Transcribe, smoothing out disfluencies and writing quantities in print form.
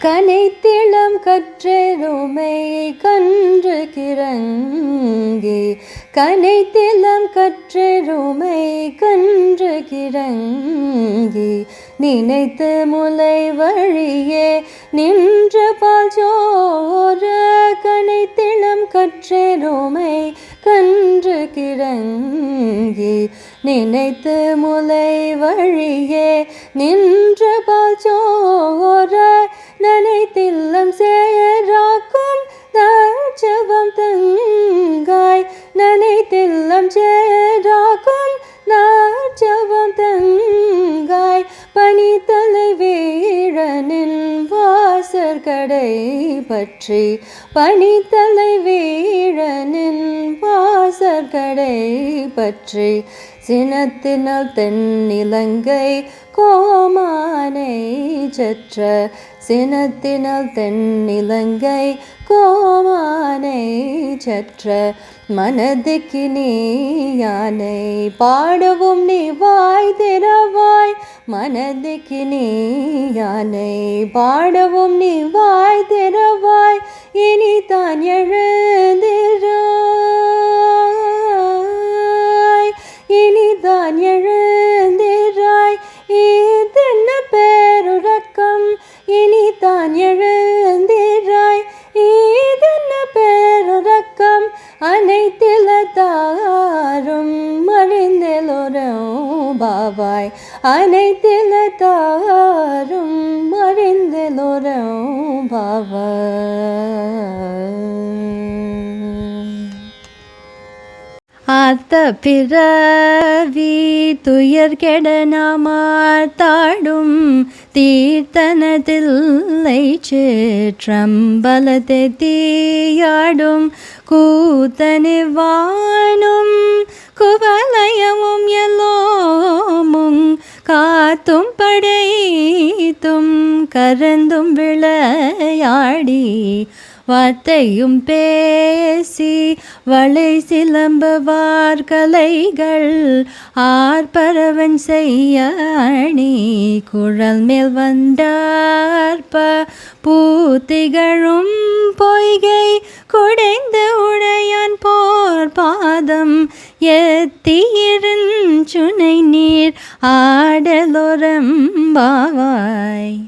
கனைத்திளம் கற்றெருமை கன்று கிறங்கி கனைத்திளம் கற்றெருமை கன்று கிறங்கி நினைத்து முலை வழியே நின்று பால் சோர கனைத்திளம் கற்றெருமை கன்று கிறங்கி நினைத்து முலை வழியே நின்று பால் சோர நனைத்தில்லம் சேராக்கும் நற்செவம் தங்காய் நனைத்தில்லம் சேராக்கும் நற்செவம் தங்காய் பனித்தலை வீழனின் வாசற்கடை பற்றி பனித்தலை வீழனின் வாசற்கடை பற்றி சினத்தினால் தென்னிலங்கை கோமானை சற்ற சினத்தினால் தென்னிலங்கை கோமானை சற்ற மனதுக்கு நீ யானை பாடவும் நீ வாய் திறவாய் மனதுக்கு நீ யானை பாடவும் நீ வாய் திறவாய் இனி தான் எழுந்திராய் இனிதான் எழுந்திராய் இதென்ன பேருறக்கம் இனிதான் எழுந்திராய் இதென்ன பேருறக்கம் அனைத்திலதாரும் அறிந்தெலோரும் பாவாய் அனைத்திலதாரும் அறிந்தெலோரும் பாவாய் ஆத்த பிறவி துயர் கெட நாமார்த்தாடும் தீர்த்தனதில்லை சேற்றம்பலத்தை தீயாடும் கூத்தனிவானும் குவலயமும் எல்லோமும் காத்தும் படைத்தும் கரந்தும் விளையாடி வார்த்தையும் பேசி வளை சிலம்புவார் கலைகள் ஆர்ப்பரவன் செய்ய அணி குழல் மேல் வந்தார்ப்ப பூத்திகழும் பொய்கை குடைந்து உடையான் போர் பாதம் எத்தியிருஞ்சுனை நீர் ஆடலொரம் பாவாய்.